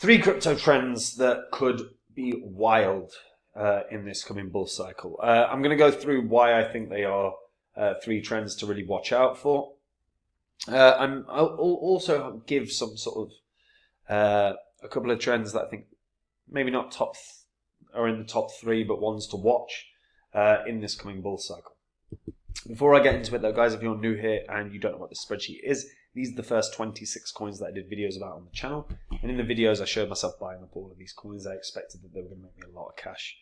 Three crypto trends that could be wild in this coming bull cycle. I'm going to go through why I think they are three trends to really watch out for. And I'll also give some sort of a couple of trends that I think maybe not are in the top three, but ones to watch in this coming bull cycle. Before I get into it though, guys, if you're new here and you don't know what this spreadsheet is, these are the first 26 coins that I did videos about on the channel. And in the videos, I showed myself buying up all of these coins. I expected that they were going to make me a lot of cash.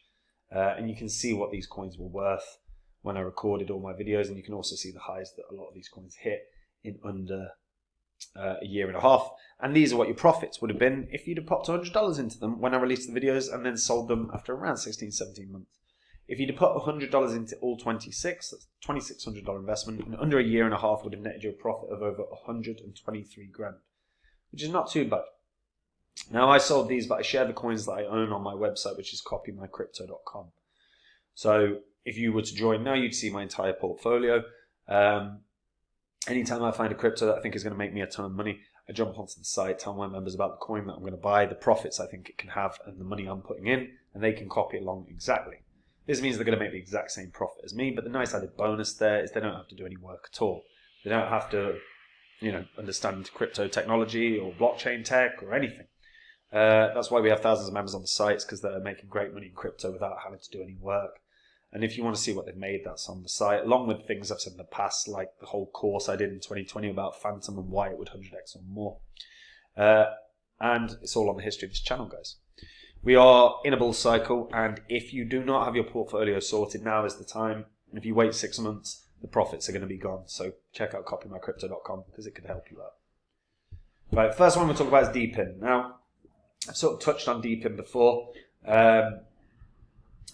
And you can see what these coins were worth when I recorded all my videos. And you can also see the highs that a lot of these coins hit in under a year and a half. And these are what your profits would have been if you'd have popped $100 into them when I released the videos and then sold them after around 16, 17 months. If you'd have put $100 into all 26, that's a $2,600 investment, and under a year and a half would have netted you a profit of over 123 grand, which is not too bad. Now, I sold these, but I share the coins that I own on my website, which is copymycrypto.com. So if you were to join now, you'd see my entire portfolio. Anytime I find a crypto that I think is going to make me a ton of money, I jump onto the site, tell my members about the coin that I'm going to buy, the profits I think it can have, and the money I'm putting in, and they can copy along exactly. This means they're going to make the exact same profit as me, but the nice added bonus there is they don't have to do any work at all. They don't have to, understand crypto technology or blockchain tech or anything. That's why we have thousands of members on the sites, because they're making great money in crypto without having to do any work. And if you want to see what they've made, that's on the site, along with things I've said in the past, like the whole course I did in 2020 about Phantom and why it would 100x or more. And it's all on the history of this channel, guys. We are in a bull cycle, and if you do not have your portfolio sorted, now is the time. And if you wait 6 months, the profits are going to be gone. So check out copymycrypto.com because it could help you out. Right, first one we'll talk about is Deepin. Now, I've sort of touched on Deepin before.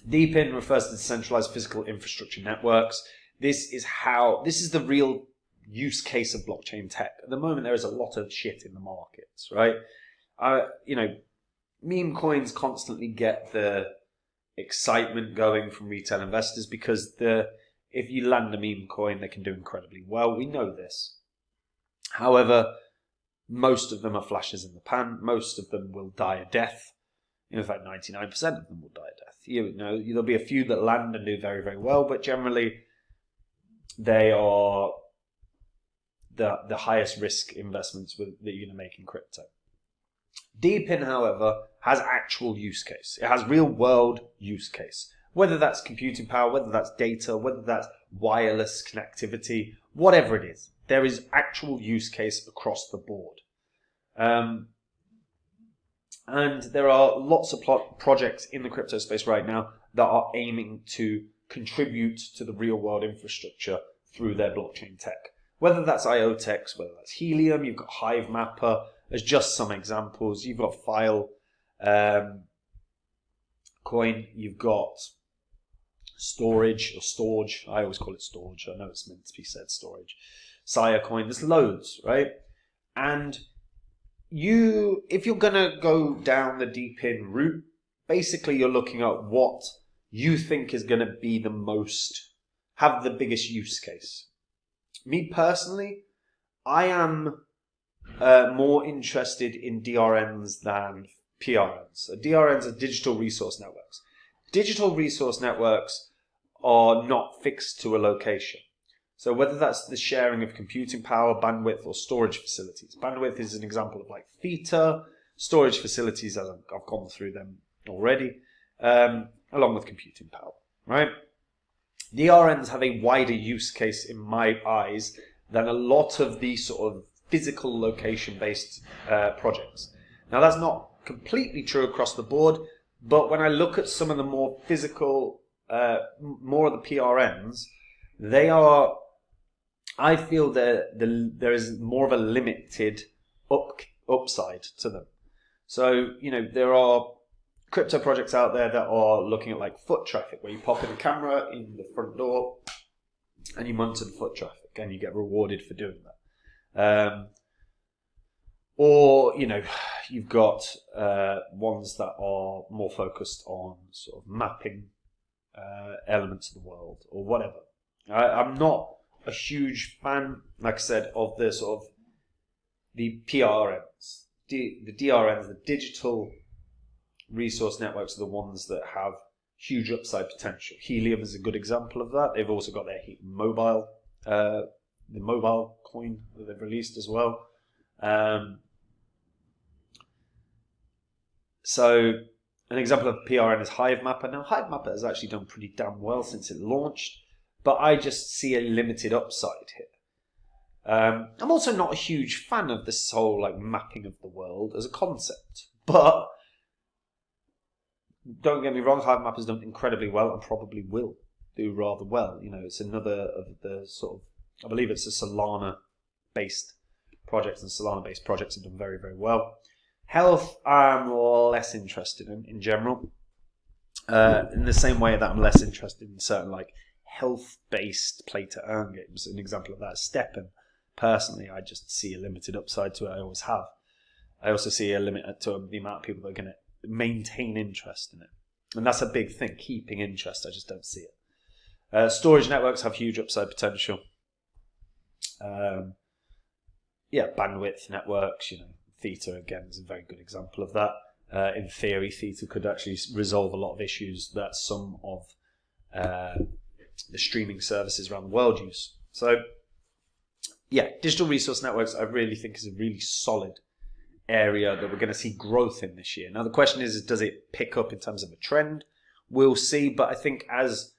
Deepin refers to decentralized physical infrastructure networks. This is the real use case of blockchain tech. At the moment, there is a lot of shit in the markets, right? Meme coins constantly get the excitement going from retail investors because if you land a meme coin, they can do incredibly well. We know this. However, most of them are flashes in the pan. Most of them will die a death. In fact, 99% of them will die a death. There'll be a few that land and do very, very well, but generally they are the highest risk investments that you're going to make in crypto. Deepin, however, has actual use case. It has real world use case. Whether that's computing power, whether that's data, whether that's wireless connectivity, whatever it is, there is actual use case across the board. And there are lots of projects in the crypto space right now that are aiming to contribute to the real world infrastructure through their blockchain tech. Whether that's IOTEX, whether that's Helium, you've got Hive Mapper, as just some examples. You've got File coin, you've got Storage or Storage. I always call it Storage. I know it's meant to be said Storage. Sire coin. There's loads, right? And if you're gonna go down the Deepin route, basically you're looking at what you think is gonna be have the biggest use case. Me personally, I am more interested in DRNs than PRNs. So DRNs are digital resource networks. Digital resource networks are not fixed to a location. So whether that's the sharing of computing power, bandwidth, or storage facilities. Bandwidth is an example of like Theta. Storage facilities, as I've gone through them already, along with computing power, right? DRNs have a wider use case in my eyes than a lot of these sort of physical location-based projects. Now, that's not completely true across the board, but when I look at some of the more physical, more of the PRNs, I feel that there is more of a limited upside to them. So, there are crypto projects out there that are looking at like foot traffic, where you pop in a camera in the front door and you monitor the foot traffic and you get rewarded for doing that. Or you've got ones that are more focused on sort of mapping elements of the world or whatever. I'm not a huge fan, like I said, of the sort of the PRNs. the DRNs, the digital resource networks, are the ones that have huge upside potential. Helium is a good example of that. They've also got their mobile, the mobile coin that they've released as well. So an example of PRN is HiveMapper. Now, HiveMapper has actually done pretty damn well since it launched, but I just see a limited upside here. I'm also not a huge fan of this whole like mapping of the world as a concept, but don't get me wrong, HiveMapper's done incredibly well and probably will do rather well. You know, it's another of the sort of, I believe it's a Solana-based project, and Solana-based projects have done very, very well. Health, I'm less interested in general. In the same way that I'm less interested in certain like health-based play-to-earn games. An example of that is Deepin. Personally, I just see a limited upside to it. I always have. I also see a limit to the amount of people that are going to maintain interest in it. And that's a big thing, keeping interest. I just don't see it. Storage networks have huge upside potential. Bandwidth networks, you know, Theta again is a very good example of that. In theory, Theta could actually resolve a lot of issues that some of the streaming services around the world use. So, yeah, digital resource networks I really think is a really solid area that we're going to see growth in this year. Now, the question is does it pick up in terms of a trend? We'll see, but I think as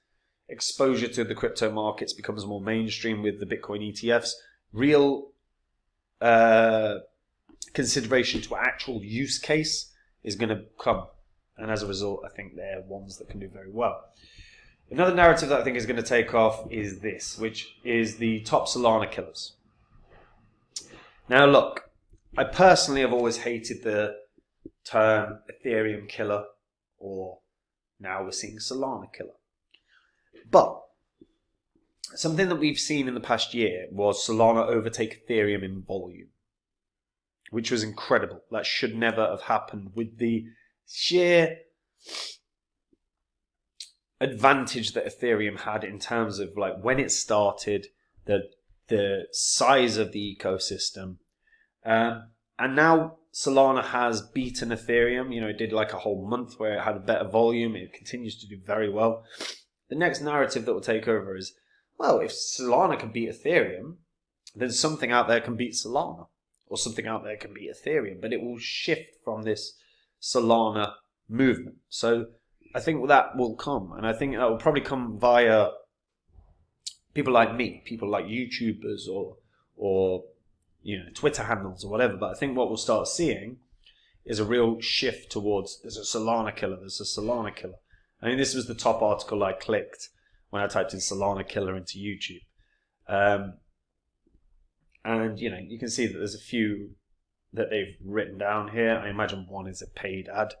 exposure to the crypto markets becomes more mainstream with the Bitcoin ETFs, real consideration to actual use case is going to come. And as a result, I think they're ones that can do very well. Another narrative that I think is going to take off is this, which is the top Salana killers. Now, look, I personally have always hated the term Ethereum killer, or now we're seeing Salana killer. But something that we've seen in the past year was Solana overtake Ethereum in volume, which was incredible. That should never have happened with the sheer advantage that Ethereum had in terms of like when it started, the size of the ecosystem. And now Solana has beaten Ethereum. You know, it did like a whole month where it had a better volume. It continues to do very well. The next narrative that will take over is, well, if Solana can beat Ethereum, then something out there can beat Solana. Or something out there can beat Ethereum. But it will shift from this Solana movement. So I think that will come. And I think that will probably come via people like me, people like YouTubers or you know, Twitter handles or whatever. But I think what we'll start seeing is a real shift towards there's a Salana killer, there's a Salana killer. I mean, this was the top article I clicked when I typed in Salana killer into YouTube. And, you know, you can see that there's a few that they've written down here. I imagine one is a paid ad.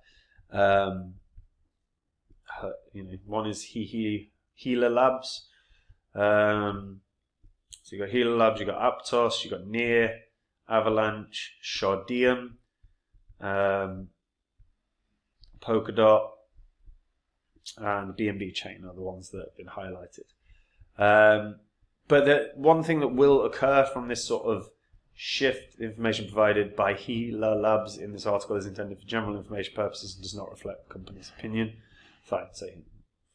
You know, one is Healer Labs. So you got Healer Labs, you got Aptos, you got Near, Avalanche, Shardium, Polkadot, and the BNB chain are the ones that have been highlighted. But the one thing that will occur from this sort of shift, information provided by Healer Labs in this article is intended for general information purposes and does not reflect the company's opinion. Fine, say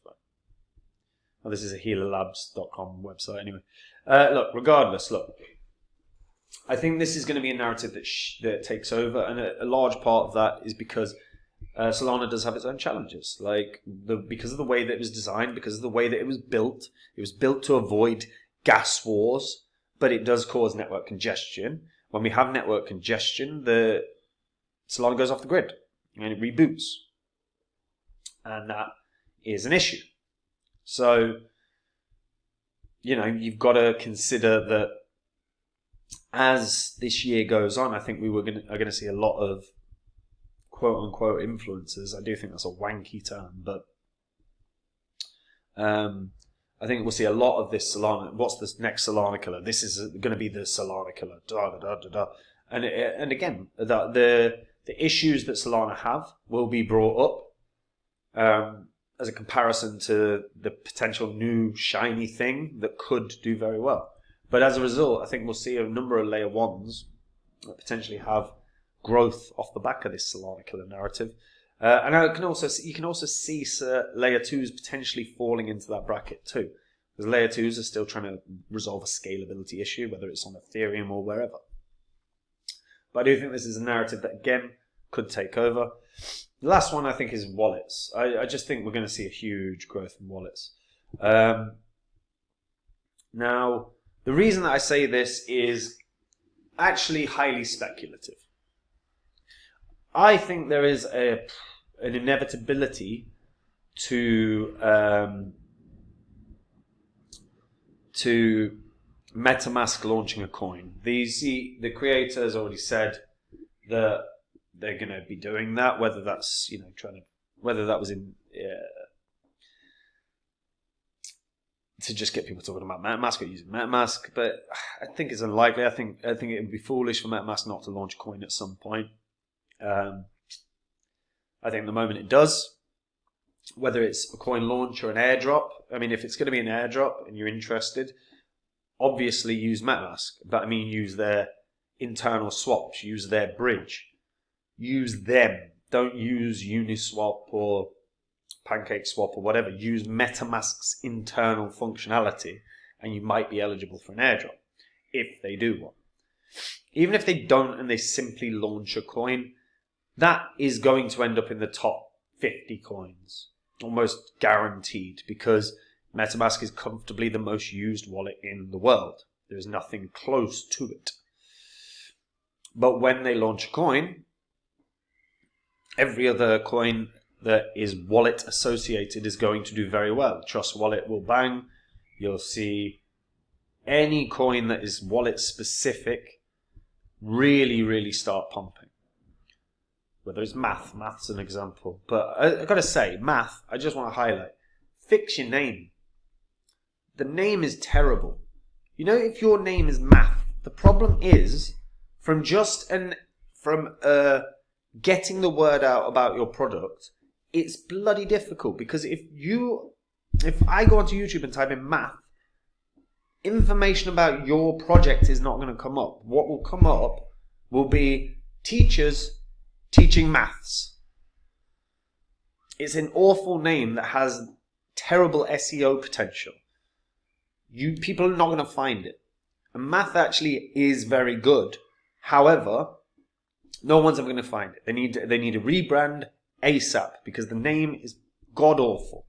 fine. Well, this is a healerlabs.com website anyway. Regardless, I think this is going to be a narrative that takes over, and a large part of that is because Solana does have its own challenges. Because of the way that it was designed, because of the way that it was built to avoid gas wars, but it does cause network congestion. When we have network congestion, the Solana goes off the grid and it reboots, and that is an issue. So, you know, you've got to consider that as this year goes on, I think are going to see a lot of quote-unquote influencers. I do think that's a wanky term, but I think we'll see a lot of this Solana. What's the next Salana killer? This is going to be the Salana killer. And again, the issues that Solana have will be brought up as a comparison to the potential new shiny thing that could do very well. But as a result, I think we'll see a number of layer ones that potentially have growth off the back of this Salana Killer narrative. And you can also see layer 2s potentially falling into that bracket too. Because layer 2s are still trying to resolve a scalability issue, whether it's on Ethereum or wherever. But I do think this is a narrative that, again, could take over. The last one, I think, is wallets. I just think we're going to see a huge growth in wallets. Now, the reason that I say this is actually highly speculative. I think there is an inevitability to MetaMask launching a coin. The creators already said that they're going to be doing that. Whether that's whether that was in to just get people talking about MetaMask or using MetaMask, but I think it's unlikely. I think it would be foolish for MetaMask not to launch a coin at some point. I think the moment it does, whether it's a coin launch or an airdrop, I mean, if it's going to be an airdrop and you're interested, obviously use MetaMask. But I mean, use their internal swaps, use their bridge, use them. Don't use Uniswap or PancakeSwap or whatever. Use MetaMask's internal functionality, and you might be eligible for an airdrop if they do one. Even if they don't and they simply launch a coin, that is going to end up in the top 50 coins, almost guaranteed, because MetaMask is comfortably the most used wallet in the world. There's nothing close to it. But when they launch a coin, every other coin that is wallet associated is going to do very well. Trust Wallet will bang. You'll see any coin that is wallet specific really, really start pumping. Whether it's Math's an example. But I've got to say, Math, I just want to highlight, fix your name. The name is terrible. You know, if your name is Math, the problem is from getting the word out about your product, it's bloody difficult, because if I go onto YouTube and type in Math, information about your project is not going to come up. What will come up will be teachers teaching maths. It's an awful name that has terrible SEO potential. People are not going to find it. And Math actually is very good. However, no one's ever going to find it. They need a rebrand ASAP, because the name is god awful.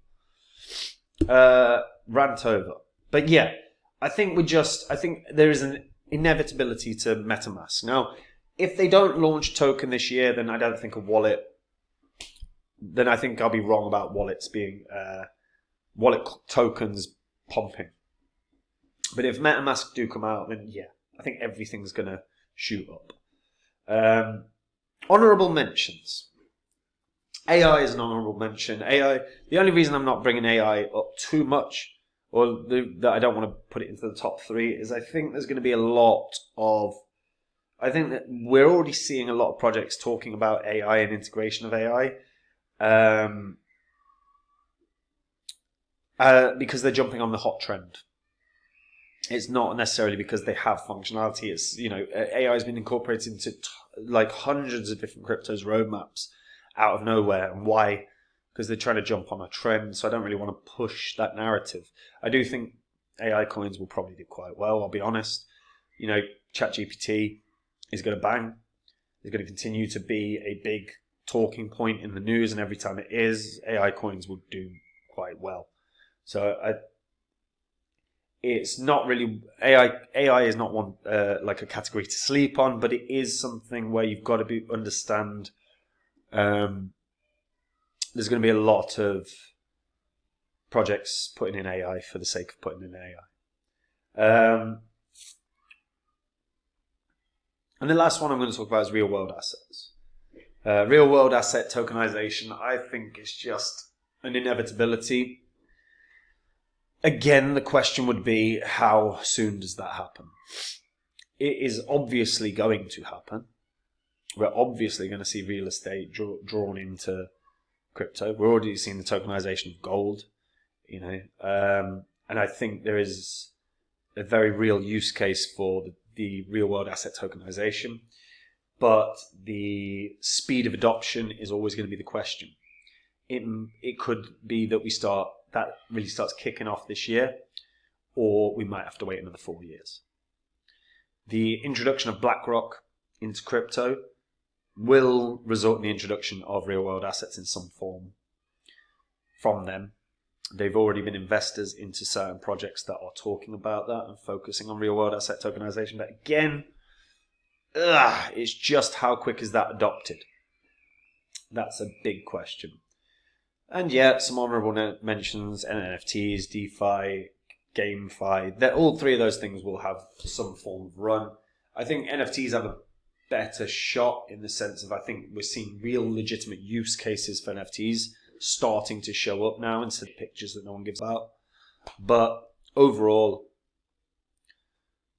Rant over. But yeah, I think there is an inevitability to MetaMask. Now, if they don't launch token this year, then I don't think a wallet. Then I think I'll be wrong about wallets being wallet tokens pumping. But if MetaMask do come out, then yeah, I think everything's gonna shoot up. Honorable mentions. AI is an honorable mention. AI. The only reason I'm not bringing AI up too much, or that I don't want to put it into the top 3, is I think there's going to be a lot of. I think that we're already seeing a lot of projects talking about AI and integration of AI, because they're jumping on the hot trend. It's not necessarily because they have functionality. It's, AI has been incorporated into like hundreds of different cryptos roadmaps out of nowhere. And why? Because they're trying to jump on a trend. So I don't really want to push that narrative. I do think AI coins will probably do quite well, I'll be honest. ChatGPT is going to bang. It's going to continue to be a big talking point in the news, and every time it is, AI coins will do quite well. So it's not really AI is not one like a category to sleep on, but it is something where you've got to understand. There's going to be a lot of projects putting in AI for the sake of putting in AI. And the last one I'm going to talk about is real world assets. Real world asset tokenization, I think, is just an inevitability. Again, the question would be, how soon does that happen? It is obviously going to happen. We're obviously going to see real estate drawn into crypto. We're already seeing the tokenization of gold, and I think there is a very real use case for the real world asset tokenization. but the speed of adoption is always going to be the question. It could be that that really starts kicking off this year, or we might have to wait another 4 years. The introduction of BlackRock into crypto will result in the introduction of real-world assets in some form from them. They've already been investors into certain projects that are talking about that and focusing on real-world asset tokenization. But again, it's just how quick is that adopted? That's a big question. And yeah, some honorable mentions, NFTs, DeFi, GameFi. All three of those things will have some form of run. I think NFTs have a better shot in the sense of I think we're seeing real legitimate use cases for NFTs starting to show up now instead of pictures that no one gives out. But overall,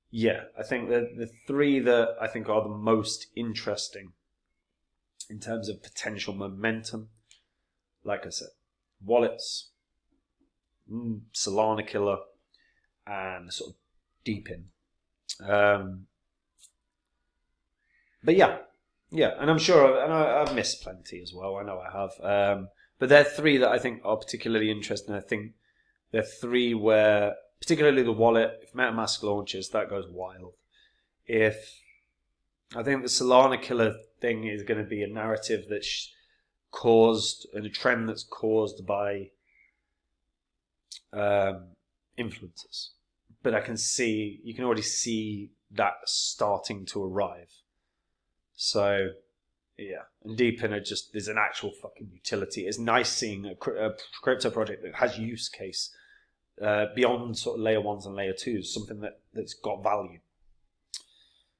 yeah, I think the three that I think are the most interesting in terms of potential momentum, like I said, wallets, Salana Killer, and sort of Deepin. But yeah, and I'm sure I've missed plenty as well. I know I have. But they're three that I think are particularly interesting. I think they're three where, particularly the wallet, if MetaMask launches, that goes wild. I think the Salana Killer thing is going to be a narrative that's caused, and a trend that's caused by influencers. But you can already see that starting to arrive. So, yeah. And Deepin there's an actual fucking utility. It's nice seeing a crypto project that has use case beyond sort of layer 1s and layer 2s, something that's got value.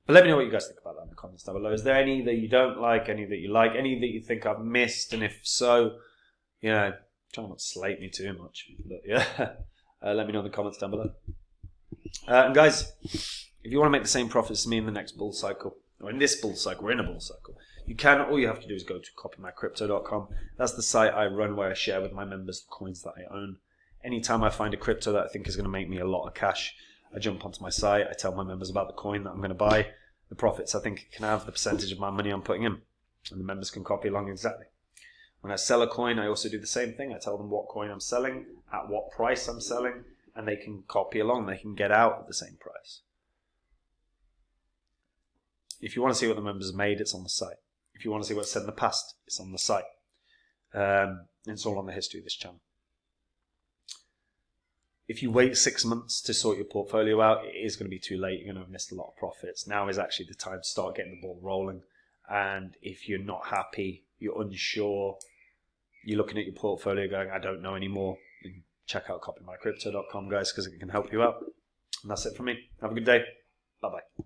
But let me know what you guys think about that in the comments down below. Is there any that you don't like, any that you like, any that you think I've missed? And if so, try not to slate me too much. But yeah, let me know in the comments down below. And guys, if you want to make the same profits as me in the next bull cycle, or in this bull cycle, we're in a bull cycle, all you have to do is go to copymycrypto.com. That's the site I run where I share with my members the coins that I own. Anytime I find a crypto that I think is going to make me a lot of cash, I jump onto my site, I tell my members about the coin that I'm going to buy, the profits I think it can have, the percentage of my money I'm putting in, and the members can copy along exactly. When I sell a coin, I also do the same thing. I tell them what coin I'm selling, at what price I'm selling, and they can copy along. They can get out at the same price. If you want to see what the members made, it's on the site. If you want to see what's said in the past, it's on the site. It's all on the history of this channel. If you wait 6 months to sort your portfolio out, it is going to be too late. You're going to have missed a lot of profits. Now is actually the time to start getting the ball rolling. And if you're not happy, you're unsure, you're looking at your portfolio going, I don't know anymore, then check out copymycrypto.com, guys, because it can help you out. And that's it from me. Have a good day. Bye-bye.